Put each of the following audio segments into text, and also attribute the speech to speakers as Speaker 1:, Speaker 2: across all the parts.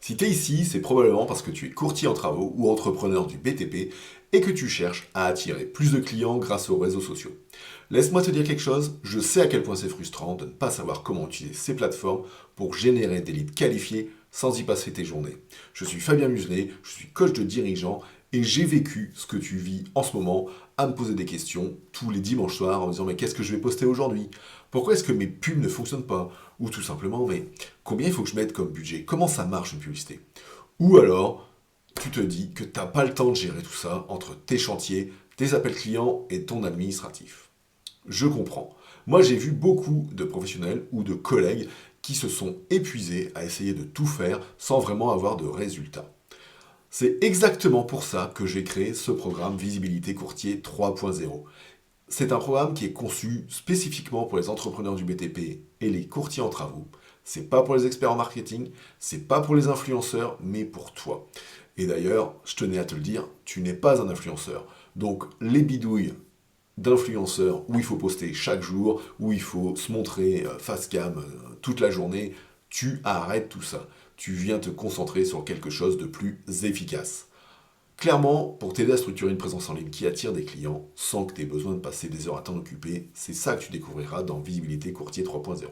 Speaker 1: Si tu es ici, c'est probablement parce que tu es courtier en travaux ou entrepreneur du BTP et que tu cherches à attirer plus de clients grâce aux réseaux sociaux. Laisse-moi te dire quelque chose, je sais à quel point c'est frustrant de ne pas savoir comment utiliser ces plateformes pour générer des leads qualifiés sans y passer tes journées. Je suis Fabien Muselet, je suis coach de dirigeants et j'ai vécu ce que tu vis en ce moment à me poser des questions tous les dimanches soirs en me disant mais qu'est-ce que je vais poster aujourd'hui? Pourquoi est-ce que mes pubs ne fonctionnent pas? Ou tout simplement mais combien il faut que je mette comme budget? Comment ça marche une publicité? Ou alors tu te dis que tu n'as pas le temps de gérer tout ça entre tes chantiers, tes appels clients et ton administratif. Je comprends. Moi, j'ai vu beaucoup de professionnels ou de collègues qui se sont épuisés à essayer de tout faire sans vraiment avoir de résultats. C'est exactement pour ça que j'ai créé ce programme Visibilité Courtier 3.0. C'est un programme qui est conçu spécifiquement pour les entrepreneurs du BTP et les courtiers en travaux. C'est pas pour les experts en marketing, c'est pas pour les influenceurs, mais pour toi. Et d'ailleurs, je tenais à te le dire, tu n'es pas un influenceur. Donc les bidouilles d'influenceurs où il faut poster chaque jour, où il faut se montrer face cam toute la journée, tu arrêtes tout ça. Tu viens te concentrer sur quelque chose de plus efficace. Clairement, pour t'aider à structurer une présence en ligne qui attire des clients sans que tu aies besoin de passer des heures à t'en occuper, c'est ça que tu découvriras dans Visibilité Courtier 3.0.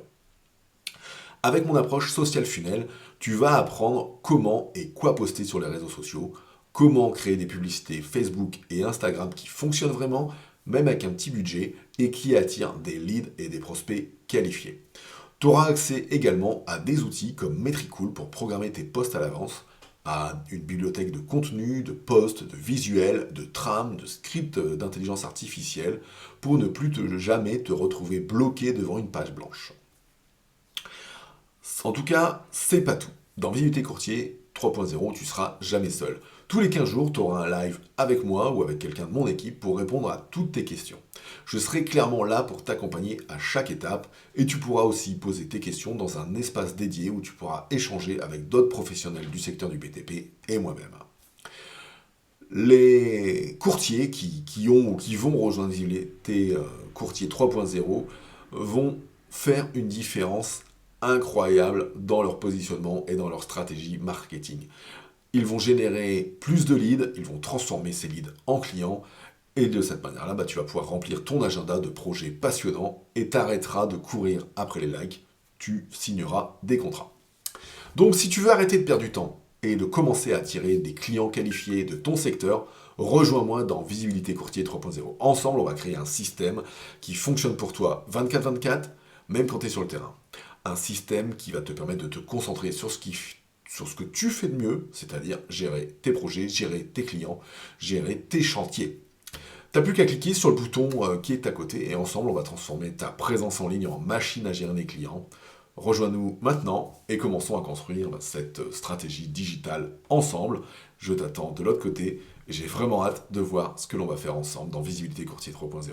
Speaker 1: Avec mon approche social funnel, tu vas apprendre comment et quoi poster sur les réseaux sociaux, comment créer des publicités Facebook et Instagram qui fonctionnent vraiment, même avec un petit budget, et qui attirent des leads et des prospects qualifiés. Tu auras accès également à des outils comme Metricool pour programmer tes posts à l'avance, à une bibliothèque de contenu, de posts, de visuels, de trames, de scripts d'intelligence artificielle pour ne plus jamais te retrouver bloqué devant une page blanche. En tout cas, c'est pas tout. Dans Visibilité Courtier 3.0, tu seras jamais seul. Tous les 15 jours, tu auras un live avec moi ou avec quelqu'un de mon équipe pour répondre à toutes tes questions. Je serai clairement là pour t'accompagner à chaque étape et tu pourras aussi poser tes questions dans un espace dédié où tu pourras échanger avec d'autres professionnels du secteur du BTP et moi-même. Les courtiers qui ont ou qui vont rejoindre Visibilité Courtier 3.0 vont faire une différence incroyable dans leur positionnement et dans leur stratégie marketing. Ils vont générer plus de leads, ils vont transformer ces leads en clients, et de cette manière-là, tu vas pouvoir remplir ton agenda de projets passionnants et t'arrêteras de courir après les likes, tu signeras des contrats. Donc si tu veux arrêter de perdre du temps et de commencer à attirer des clients qualifiés de ton secteur, rejoins-moi dans Visibilité Courtier 3.0. Ensemble, on va créer un système qui fonctionne pour toi 24/24, même quand tu es sur le terrain. Un système qui va te permettre de te concentrer sur ce que tu fais de mieux, c'est-à-dire gérer tes projets, gérer tes clients, gérer tes chantiers. T'as plus qu'à cliquer sur le bouton qui est à côté et ensemble on va transformer ta présence en ligne en machine à gérer des clients. Rejoins-nous maintenant et commençons à construire cette stratégie digitale ensemble. Je t'attends de l'autre côté et j'ai vraiment hâte de voir ce que l'on va faire ensemble dans Visibilité Courtier 3.0.